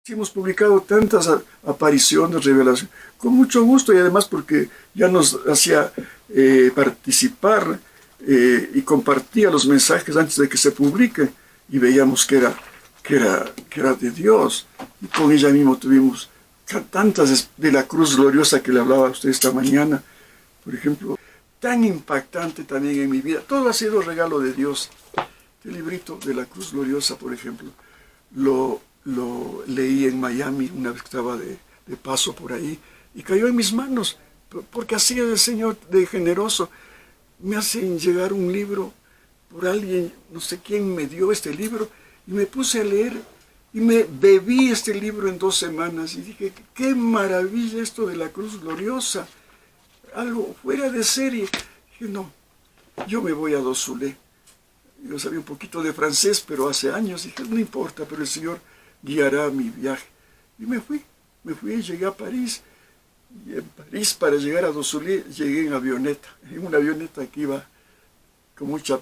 Sí, hemos publicado tantas apariciones, revelaciones, con mucho gusto y además porque ya nos hacía participar y compartía los mensajes antes de que se publique y veíamos que era de Dios. Y con ella mismo tuvimos tantas de la cruz gloriosa que le hablaba a usted esta mañana, por ejemplo, tan impactante también en mi vida. Todo ha sido regalo de Dios. El librito de la cruz gloriosa, por ejemplo, lo leí en Miami una vez que estaba de paso por ahí y cayó en mis manos, porque así es el Señor de generoso. Me hacen llegar un libro por alguien, no sé quién me dio este libro, y me puse a leer y me bebí este libro en 2 semanas y dije, qué maravilla esto de la cruz gloriosa, algo fuera de serie. Dije, no, yo me voy a Dosulé. Yo sabía un poquito de francés, pero hace años dije, no importa, pero el Señor guiará mi viaje. Y me fui y llegué a París. Y en París, para llegar a Dosulé, llegué en avioneta, en una avioneta que iba con mucha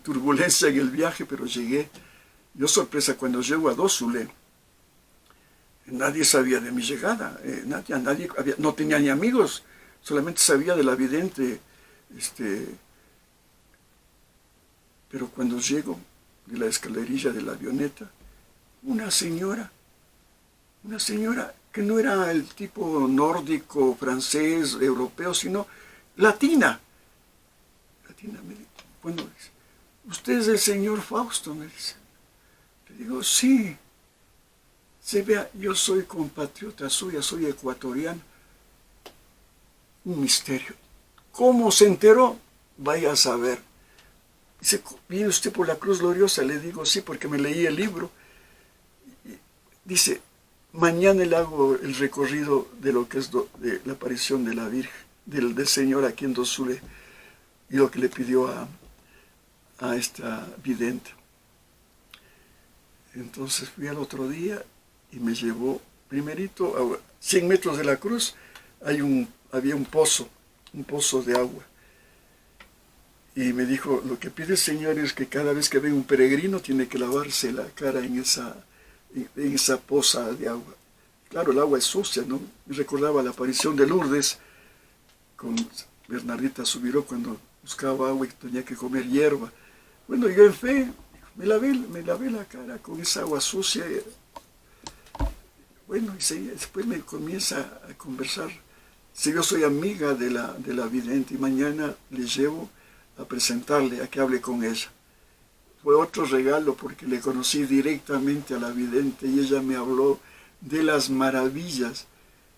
turbulencia en el viaje, pero llegué. Yo sorpresa, cuando llego a Dosulé, nadie sabía de mi llegada, no tenía ni amigos, solamente sabía de la vidente, pero cuando llego de la escalerilla de la avioneta, una señora, una señora que no era el tipo nórdico, francés, europeo, sino latina. Latina me dice, bueno, usted es el señor Fausto, me dice. Le digo, sí. Se vea, yo soy compatriota suya, soy ecuatoriano. Un misterio. ¿Cómo se enteró? Vaya a saber. Dice, ¿viene usted por la cruz gloriosa? Le digo, sí, porque me leí el libro. Dice, mañana le hago el recorrido de lo que es de la aparición de la Virgen, del Señor aquí en Dosulé, y lo que le pidió a esta vidente. Entonces fui al otro día y me llevó, primerito, a 100 metros de la cruz, había un pozo de agua. Y me dijo, lo que pide el Señor es que cada vez que venga un peregrino tiene que lavarse la cara en esa poza de agua. Claro, el agua es sucia, ¿no? Me recordaba la aparición de Lourdes con Bernardita Subiró cuando buscaba agua y tenía que comer hierba. Bueno, yo en fe me lavé la cara con esa agua sucia. Bueno, y después me comienza a conversar. Si yo soy amiga de la vidente y mañana le llevo a presentarle, a que hable con ella. Fue otro regalo porque le conocí directamente a la vidente y ella me habló de las maravillas,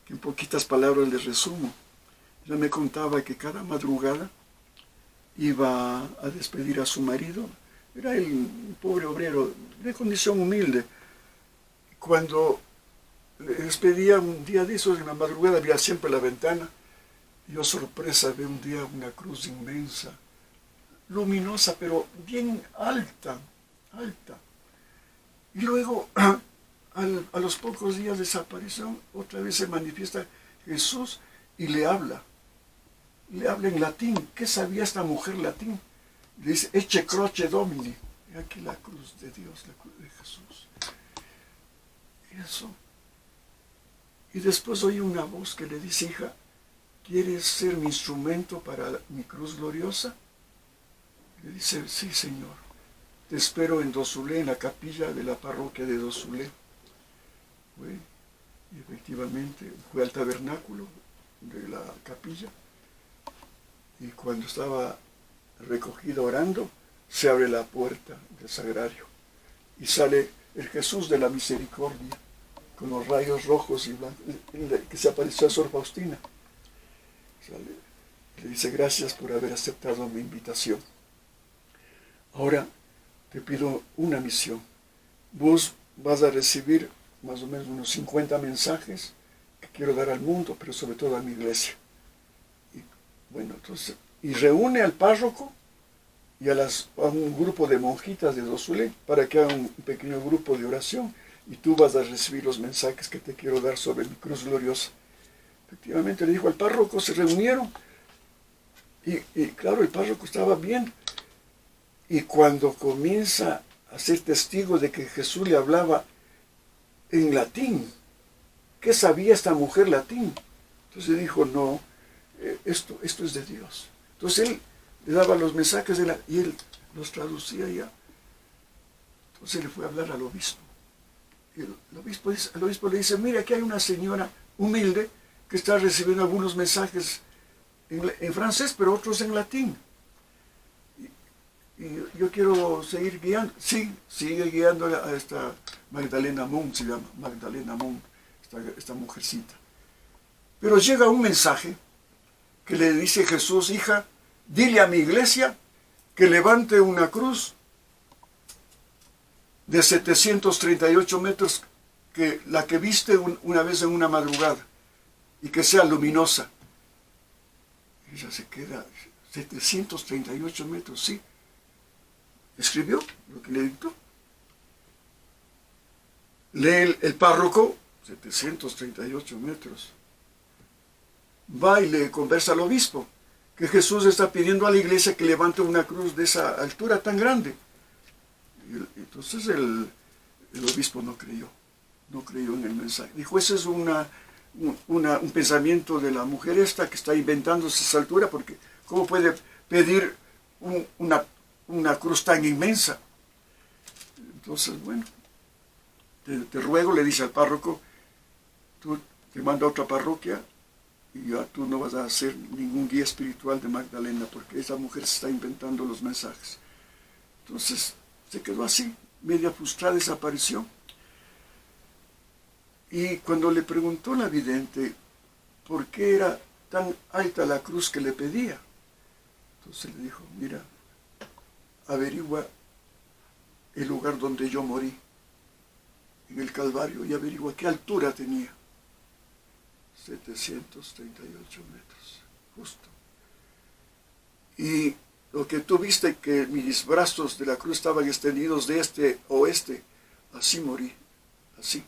que en poquitas palabras les resumo. Ella me contaba que cada madrugada iba a despedir a su marido. Era un pobre obrero de condición humilde. Cuando le despedía un día de esos, en la madrugada había siempre la ventana. Yo, sorpresa, veo un día una cruz inmensa, luminosa, pero bien alta, alta. Y luego, a los pocos días de esa aparición, otra vez se manifiesta Jesús y le habla. Le habla en latín. ¿Qué sabía esta mujer latín? Le dice, Ecce croce Domini. Y aquí la cruz de Dios, la cruz de Jesús. Eso. Y después oí una voz que le dice, hija, ¿quieres ser mi instrumento para mi cruz gloriosa? Le dice, sí, Señor. Te espero en Dosulé, en la capilla de la parroquia de Dosulé. Fue, y efectivamente, fue al tabernáculo de la capilla. Y cuando estaba recogida orando, se abre la puerta del sagrario. Y sale el Jesús de la misericordia, con los rayos rojos y blancos, que se apareció a Sor Faustina. Le dice, gracias por haber aceptado mi invitación. Ahora te pido una misión. Vos vas a recibir más o menos unos 50 mensajes que quiero dar al mundo, pero sobre todo a mi iglesia. Y bueno, entonces, y reúne al párroco y a un grupo de monjitas de Dosulé para que hagan un pequeño grupo de oración y tú vas a recibir los mensajes que te quiero dar sobre mi cruz gloriosa. Efectivamente le dijo al párroco, se reunieron y claro, el párroco estaba bien. Y cuando comienza a ser testigo de que Jesús le hablaba en latín. ¿Qué sabía esta mujer latín? Entonces dijo, no, esto es de Dios. Entonces él le daba los mensajes y él los traducía ya. Entonces le fue a hablar al obispo. Y el obispo le dice, mira, aquí hay una señora humilde que está recibiendo algunos mensajes en francés, pero otros en latín. Y yo quiero seguir guiando. Sí, sigue guiando a esta Magdalena Munk, se llama Magdalena Munk, esta mujercita. Pero llega un mensaje que le dice Jesús, hija, dile a mi iglesia que levante una cruz de 738 metros, la que viste una vez en una madrugada, y que sea luminosa. Y ella se queda, 738 metros, sí. Escribió lo que le dictó. Lee el párroco, 738 metros. Va y le conversa al obispo, que Jesús está pidiendo a la iglesia que levante una cruz de esa altura tan grande. Entonces el obispo no creyó en el mensaje. Dijo, ese es un pensamiento de la mujer esta que está inventándose esa altura, porque ¿cómo puede pedir una cruz tan inmensa? Entonces, bueno, te ruego, le dice al párroco, tú te mando a otra parroquia y ya tú no vas a ser ningún guía espiritual de Magdalena, porque esa mujer se está inventando los mensajes. Entonces se quedó así, media frustrada, desapareció. Y cuando le preguntó la vidente por qué era tan alta la cruz que le pedía, entonces le dijo, mira, averigua el lugar donde yo morí, en el Calvario, y averigua qué altura tenía. 738 metros, justo. Y lo que tú viste, que mis brazos de la cruz estaban extendidos de este a oeste, así morí, así.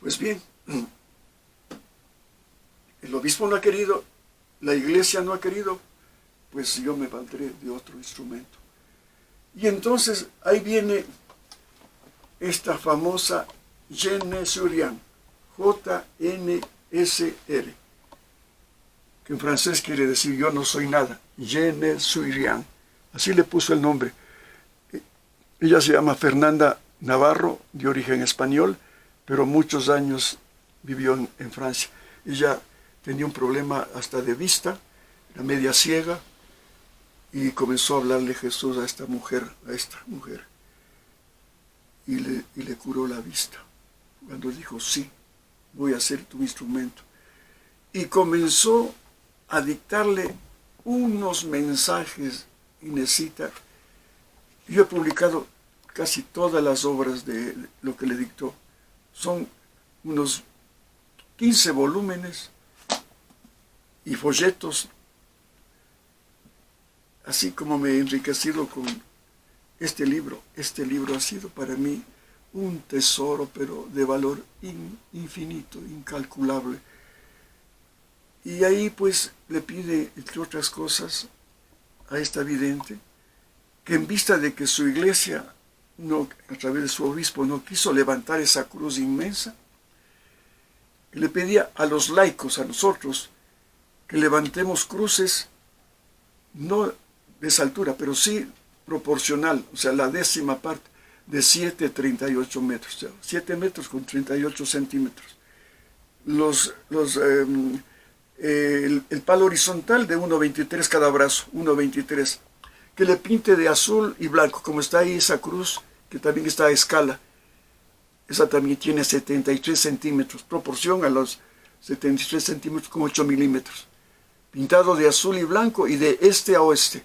Pues bien, el obispo no ha querido, la iglesia no ha querido, pues yo me valdré de otro instrumento. Y entonces ahí viene esta famosa Jnessurian, J-N-S-R, que en francés quiere decir yo no soy nada, Jnessurian, así le puso el nombre. Ella se llama Fernanda Navarro, de origen español, pero muchos años vivió en Francia. Ella tenía un problema hasta de vista, era media ciega, y comenzó a hablarle Jesús a esta mujer, y le curó la vista. Cuando dijo, sí, voy a ser tu instrumento. Y comenzó a dictarle unos mensajes, Inesita. Yo he publicado casi todas las obras de lo que le dictó. Son unos 15 volúmenes y folletos. Así como me he enriquecido con este libro. Este libro ha sido para mí un tesoro, pero de valor infinito, incalculable. Y ahí pues le pide, entre otras cosas, a esta vidente, que en vista de que su iglesia, a través de su obispo, no quiso levantar esa cruz inmensa, le pedía a los laicos, a nosotros, que levantemos cruces, no de esa altura, pero sí proporcional, o sea, la décima parte de 7,38 metros, o sea, 7 metros con 38 centímetros. El palo horizontal de 1,23 cada brazo, 1,23, que le pinte de azul y blanco, como está ahí esa cruz, que también está a escala. Esa también tiene 73 centímetros, proporción a los 73 centímetros con 8 milímetros. Pintado de azul y blanco y de este a oeste,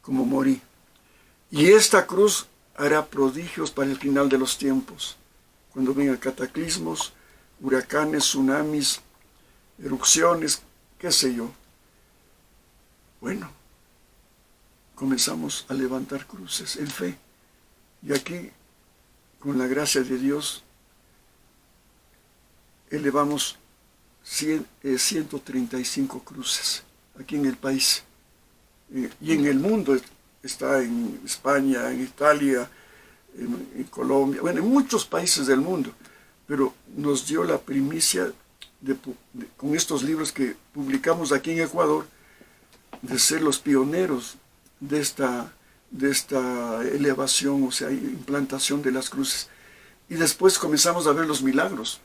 como morí. Y esta cruz hará prodigios para el final de los tiempos, cuando vengan cataclismos, huracanes, tsunamis, erupciones, qué sé yo. Bueno, comenzamos a levantar cruces en fe. Y aquí, con la gracia de Dios, elevamos 135 cruces aquí en el país. Y en el mundo, está en España, en Italia, en Colombia, bueno, en muchos países del mundo, pero nos dio la primicia con estos libros que publicamos aquí en Ecuador, de ser los pioneros de esta elevación, o sea, implantación de las cruces. Y después comenzamos a ver los milagros.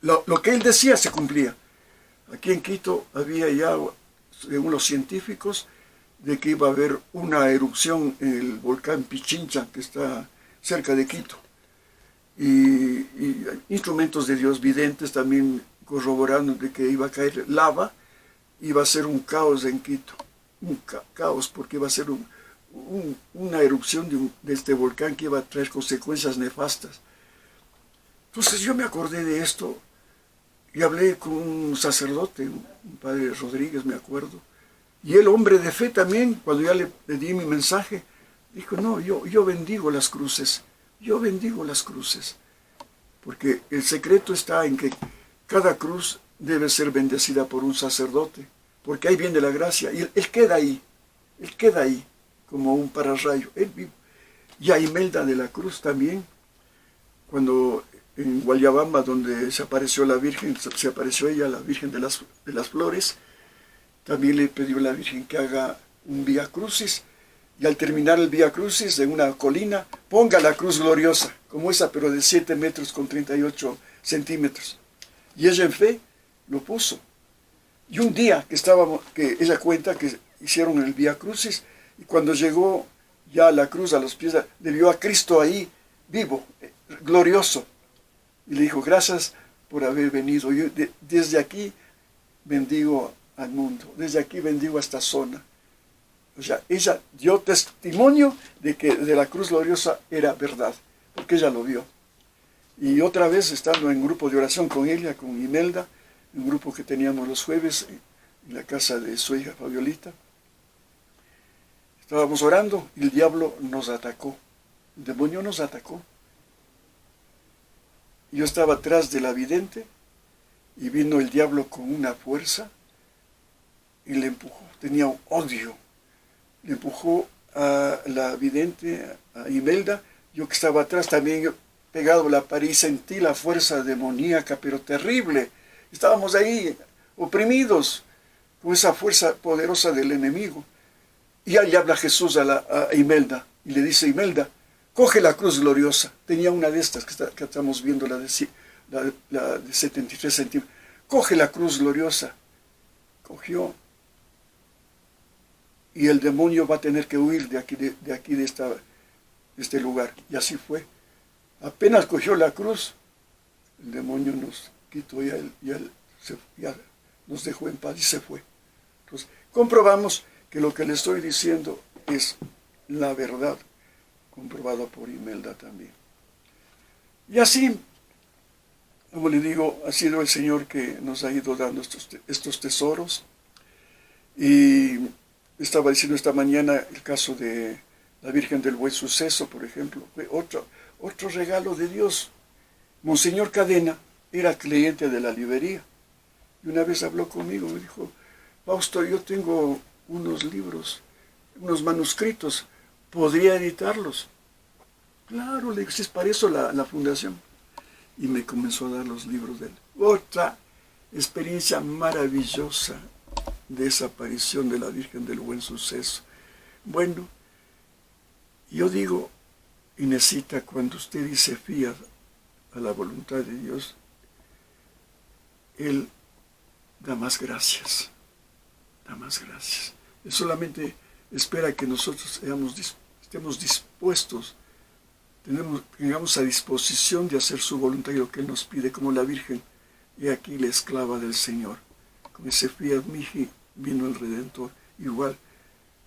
Lo que él decía se cumplía. Aquí en Quito había ya, según los científicos, de que iba a haber una erupción en el volcán Pichincha, que está cerca de Quito. Y instrumentos de Dios videntes también corroborando de que iba a caer lava, iba a ser un caos en Quito. Un caos, porque iba a ser una erupción de este volcán que iba a traer consecuencias nefastas. Entonces yo me acordé de esto y hablé con un sacerdote, un padre Rodríguez, me acuerdo. Y el hombre de fe también, cuando ya le di mi mensaje, dijo, no, yo bendigo las cruces, yo bendigo las cruces. Porque el secreto está en que cada cruz debe ser bendecida por un sacerdote, porque ahí viene la gracia, y él queda ahí, como un pararrayo, él vive. Y a Imelda de la Cruz también, cuando en Guayabamba, donde se apareció la Virgen, se apareció ella, la Virgen de las Flores, también le pidió a la Virgen que haga un Vía Crucis, y al terminar el Vía Crucis de una colina, ponga la cruz gloriosa, como esa, pero de 7 metros con 38 centímetros. Y ella en fe lo puso. Y un día que ella cuenta que hicieron el Vía Crucis, y cuando llegó ya a la cruz, a los pies, le vio a Cristo ahí, vivo, glorioso. Y le dijo, gracias por haber venido. Yo desde aquí bendigo al mundo, desde aquí bendigo a esta zona. O sea, ella dio testimonio de que de la cruz gloriosa era verdad, porque ella lo vio. Y otra vez, estando en grupo de oración con ella, con Imelda, un grupo que teníamos los jueves en la casa de su hija Fabiolita, estábamos orando y el diablo nos atacó. El demonio nos atacó. Yo estaba atrás de la vidente y vino el diablo con una fuerza y le empujó. Tenía un odio. Le empujó a la vidente, a Imelda. Yo que estaba atrás también, yo pegado a la pared, y sentí la fuerza demoníaca, pero terrible. Estábamos ahí oprimidos con esa fuerza poderosa del enemigo. Y ahí habla Jesús a Imelda y le dice, Imelda, coge la cruz gloriosa. Tenía una de estas que estamos viendo, la de 73 centímetros. Coge la cruz gloriosa. Cogió. Y el demonio va a tener que huir de este lugar. Y así fue. Apenas cogió la cruz, el demonio nos quitó y ya nos dejó en paz y se fue. Entonces, comprobamos que lo que le estoy diciendo es la verdad, comprobado por Imelda también. Y así, como le digo, ha sido el Señor que nos ha ido dando estos tesoros. Y estaba diciendo esta mañana el caso de la Virgen del Buen Suceso, por ejemplo, fue otro regalo de Dios. Monseñor Cadena era cliente de la librería. Y una vez habló conmigo, me dijo, Fausto, yo tengo unos libros, unos manuscritos, ¿podría editarlos? Claro, le dije, si es para eso la fundación. Y me comenzó a dar los libros de él. Otra experiencia maravillosa de esa aparición de la Virgen del Buen Suceso. Bueno, yo digo, Inesita, cuando usted dice fía a la voluntad de Dios, Él da más gracias, da más gracias. Él solamente espera que nosotros estemos dispuestos, tengamos a disposición de hacer su voluntad y lo que Él nos pide, como la Virgen, y aquí la esclava del Señor. Con ese fiat mihi vino el Redentor. Igual,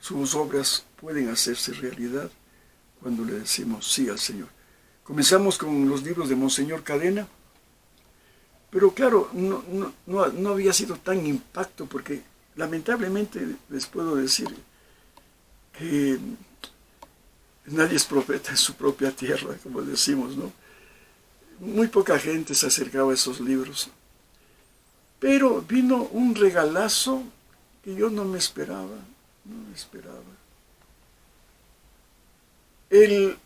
sus obras pueden hacerse realidad cuando le decimos sí al Señor. Comenzamos con los libros de Monseñor Cadena, pero claro, no había sido tan impacto, porque lamentablemente les puedo decir que nadie es profeta en su propia tierra, como decimos, ¿no? Muy poca gente se acercaba a esos libros. Pero vino un regalazo que yo no me esperaba, Él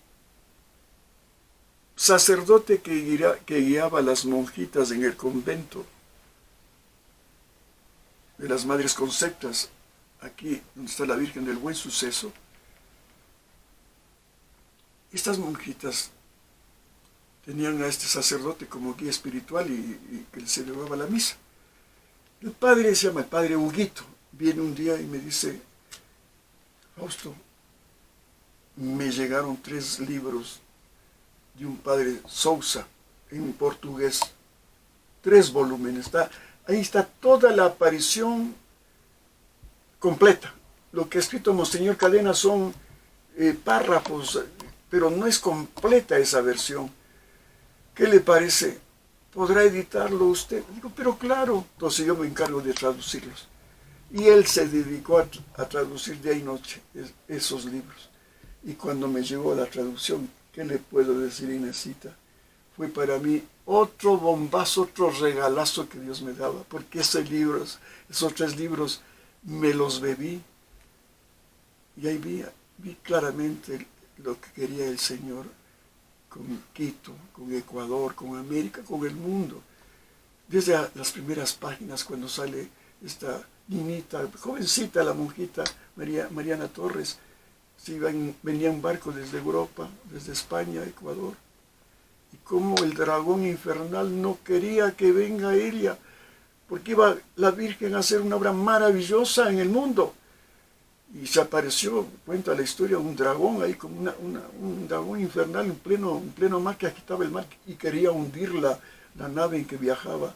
sacerdote que guiaba a las monjitas en el convento de las Madres Conceptas, aquí donde está la Virgen del Buen Suceso, estas monjitas tenían a este sacerdote como guía espiritual y que les celebraba la misa. El padre se llama el padre Huguito. Viene un día y me dice: Fausto, me llegaron 3 libros de un padre Sousa en portugués, 3 volúmenes. Ahí está toda la aparición completa. Lo que ha escrito Monseñor Cadena son párrafos, pero no es completa esa versión. ¿Qué le parece? ¿Podrá editarlo usted? Digo, pero claro. Entonces yo me encargo de traducirlos. Y él se dedicó a traducir día y noche esos libros. Y cuando me llegó la traducción, ¿qué le puedo decir, Inesita? Fue para mí otro bombazo, otro regalazo que Dios me daba, porque esos 3 libros, me los bebí. Y ahí vi claramente lo que quería el Señor con Quito, con Ecuador, con América, con el mundo. Desde las primeras páginas, cuando sale esta niñita, jovencita, la monjita Mariana Torres, venía en barco desde Europa, desde España, Ecuador, y cómo el dragón infernal no quería que venga ella, porque iba la Virgen a hacer una obra maravillosa en el mundo. Y se apareció, cuenta la historia, un dragón ahí, como un dragón infernal en pleno mar, que agitaba el mar y quería hundir la nave en que viajaba,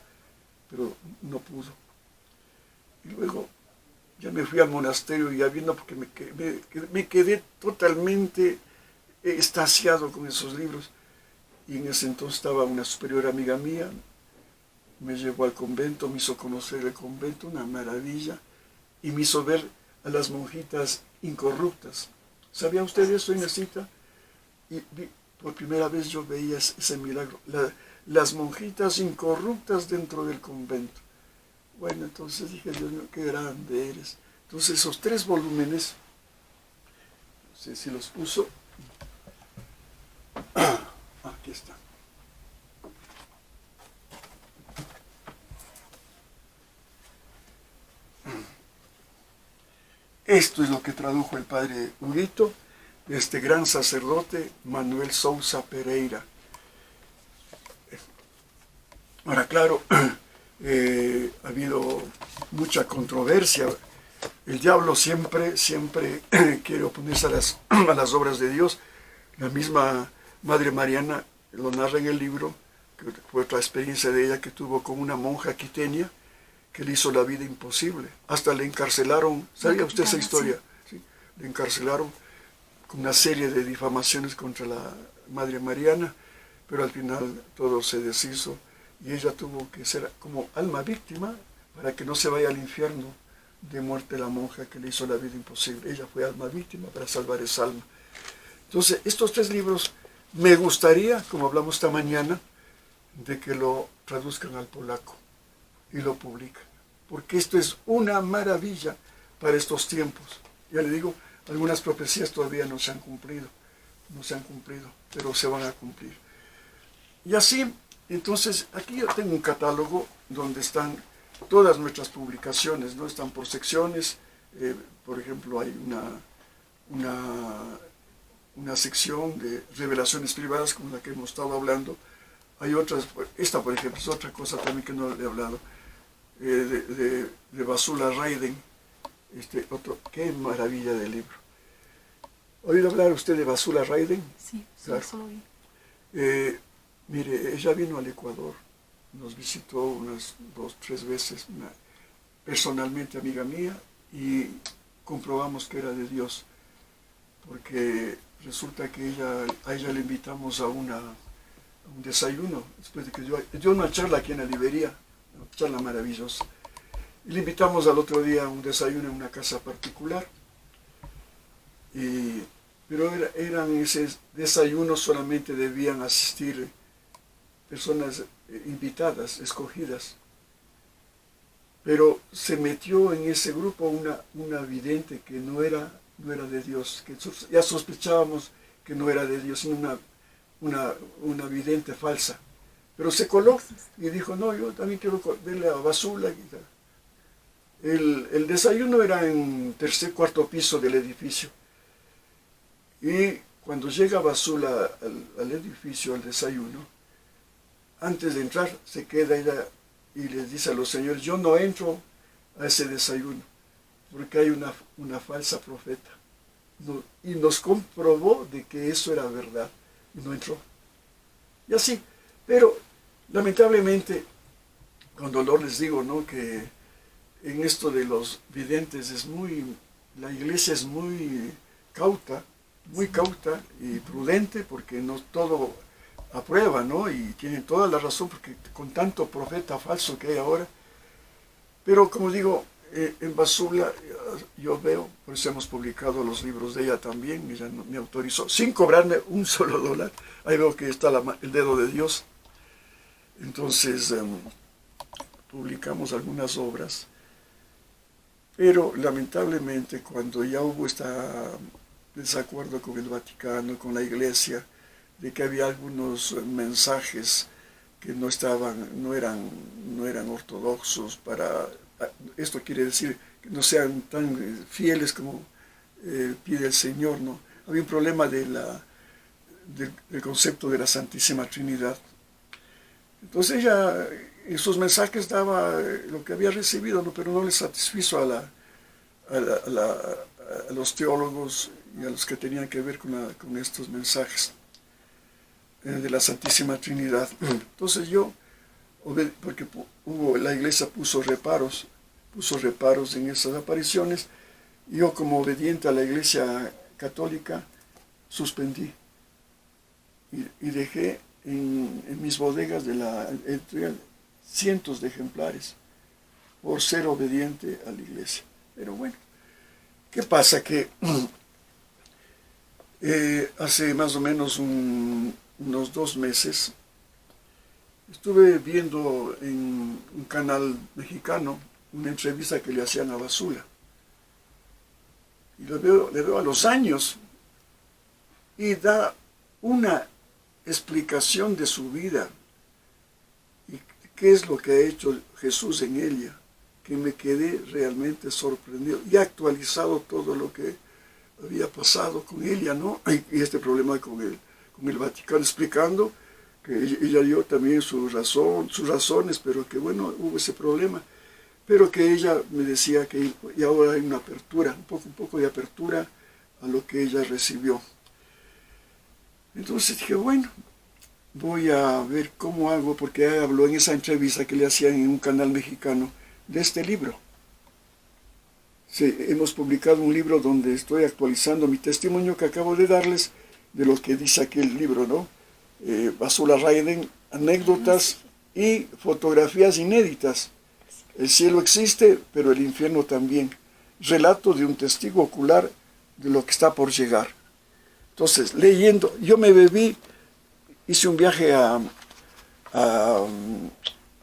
pero no pudo. Y luego ya me fui al monasterio ya viendo, porque me quedé totalmente extasiado con esos libros. Y en ese entonces estaba una superior amiga mía, me llevó al convento, me hizo conocer el convento, una maravilla, y me hizo ver a las monjitas incorruptas. ¿Sabía usted eso, Inesita? Y por primera vez yo veía ese milagro, las monjitas incorruptas dentro del convento. Bueno, entonces dije, Dios mío, qué grande eres. Entonces esos 3 volúmenes, no sé si los puso, aquí están. Esto es lo que tradujo el padre Huguito, de este gran sacerdote Manuel Sousa Pereira. Ahora, claro, ha habido mucha controversia. El diablo siempre quiere oponerse a las obras de Dios. La misma Madre Mariana lo narra en el libro, que fue otra experiencia de ella que tuvo con una monja quiteña, que le hizo la vida imposible. Hasta le encarcelaron, ¿sabía usted esa historia? ¿Sí? Le encarcelaron con una serie de difamaciones contra la Madre Mariana, pero al final todo se deshizo y ella tuvo que ser como alma víctima para que no se vaya al infierno de muerte la monja que le hizo la vida imposible. Ella fue alma víctima para salvar esa alma. Entonces, estos 3 libros me gustaría, como hablamos esta mañana, de que lo traduzcan al polaco y lo publican, porque esto es una maravilla para estos tiempos. Ya le digo, algunas profecías todavía no se han cumplido, pero se van a cumplir. Y así, entonces, aquí yo tengo un catálogo donde están todas nuestras publicaciones, ¿no? Están por secciones. Por ejemplo, hay una sección de revelaciones privadas, como la que hemos estado hablando. Hay otras, esta por ejemplo es otra cosa también que no le he hablado, de Vasula Raiden, qué maravilla de libro. ¿Ha oído hablar usted de Vasula Raiden? Sí, claro. Solo vi. Mire, ella vino al Ecuador, nos visitó unas 2, 3 veces, personalmente amiga mía, y comprobamos que era de Dios, porque resulta que a ella le invitamos a un desayuno, después de que dio una charla aquí en la librería, una charla maravillosa. Y le invitamos al otro día a un desayuno en una casa particular. Pero eran ese desayuno, solamente debían asistir personas invitadas, escogidas. Pero se metió en ese grupo una vidente que no era de Dios, que ya sospechábamos que no era de Dios, sino una vidente falsa. Pero se coló y dijo, no, yo también quiero verle a Basula. El desayuno era en tercer, cuarto piso del edificio. Y cuando llega Basula al edificio, al desayuno, antes de entrar se queda ella y les dice a los señores, yo no entro a ese desayuno, porque hay una falsa profeta. No, y nos comprobó de que eso era verdad, y no entró. Y así, pero lamentablemente, con dolor les digo, ¿no?, que en esto de los videntes la iglesia es muy cauta y prudente, porque no todo aprueba, ¿no? Y tienen toda la razón, porque con tanto profeta falso que hay ahora. Pero como digo, en Basula yo veo, por eso hemos publicado los libros de ella también, ella me autorizó, sin cobrarme un solo dólar. Ahí veo que está el dedo de Dios. Entonces, publicamos algunas obras. Pero lamentablemente cuando ya hubo este desacuerdo con el Vaticano, con la Iglesia, de que había algunos mensajes que no eran ortodoxos esto quiere decir que no sean tan fieles como pide el Señor, ¿no? Había un problema del concepto de la Santísima Trinidad. Entonces ella en sus mensajes daba lo que había recibido, ¿no?, pero no le satisfizo a los teólogos y a los que tenían que ver con estos mensajes de la Santísima Trinidad. Entonces yo, porque la iglesia puso reparos en esas apariciones, yo como obediente a la Iglesia Católica suspendí y dejé en mis bodegas de la editorial cientos de ejemplares por ser obediente a la Iglesia. Pero bueno, ¿qué pasa? Que hace más o menos unos 2 meses estuve viendo en un canal mexicano una entrevista que le hacían a Basula. Y le veo a los años y da una explicación de su vida y qué es lo que ha hecho Jesús en ella, que me quedé realmente sorprendido y ha actualizado todo lo que había pasado con ella, ¿no? Y este problema con el Vaticano, explicando que ella dio también sus razones, pero que bueno, hubo ese problema, pero que ella me decía que y ahora hay una apertura, un poco de apertura a lo que ella recibió. Entonces dije, bueno, voy a ver cómo hago, porque habló en esa entrevista que le hacían en un canal mexicano de este libro. Sí, hemos publicado un libro donde estoy actualizando mi testimonio que acabo de darles de lo que dice aquí el libro, ¿no? Basula Rayden, anécdotas y fotografías inéditas. El cielo existe, pero el infierno también. Relato de un testigo ocular de lo que está por llegar. Entonces, leyendo, yo hice un viaje a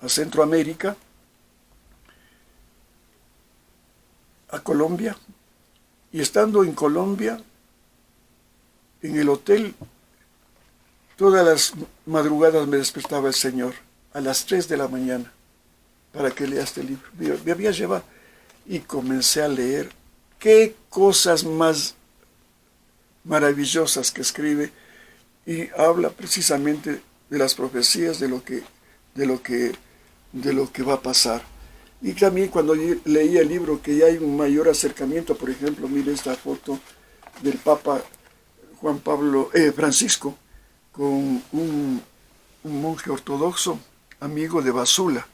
Centroamérica, a Colombia, y estando en Colombia, en el hotel, todas las madrugadas me despertaba el Señor, a las 3 de la mañana, para que lea este libro. Me había llevado y comencé a leer qué cosas más maravillosas que escribe, y habla precisamente de las profecías, de lo que va a pasar. Y también cuando leí el libro, que ya hay un mayor acercamiento, por ejemplo, mire esta foto del Papa Francisco, con un monje ortodoxo, amigo de Basula.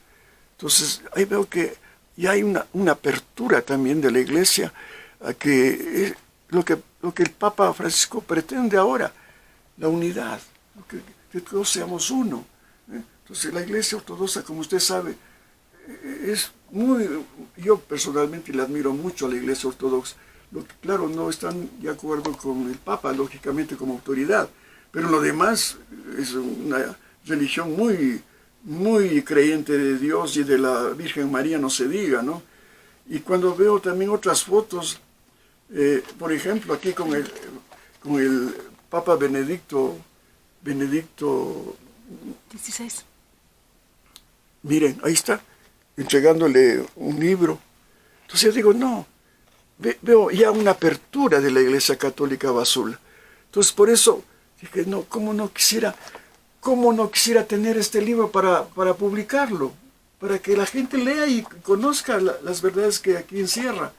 Entonces, ahí veo que ya hay una apertura también de la Iglesia, a que lo que el Papa Francisco pretende ahora, la unidad, que todos seamos uno. Entonces, la Iglesia ortodoxa, como usted sabe, yo personalmente le admiro mucho a la Iglesia ortodoxa. Claro, no están de acuerdo con el Papa, lógicamente, como autoridad, pero lo demás es una religión muy, muy creyente de Dios y de la Virgen María, no se diga, ¿no? Y cuando veo también otras fotos, por ejemplo, aquí con el Papa Benedicto Benedicto, 16. miren, ahí está, entregándole un libro. Entonces yo digo, no, veo ya una apertura de la Iglesia Católica Basula. Entonces por eso dije, no, cómo no quisiera tener este libro para publicarlo, para que la gente lea y conozca las verdades que aquí encierra.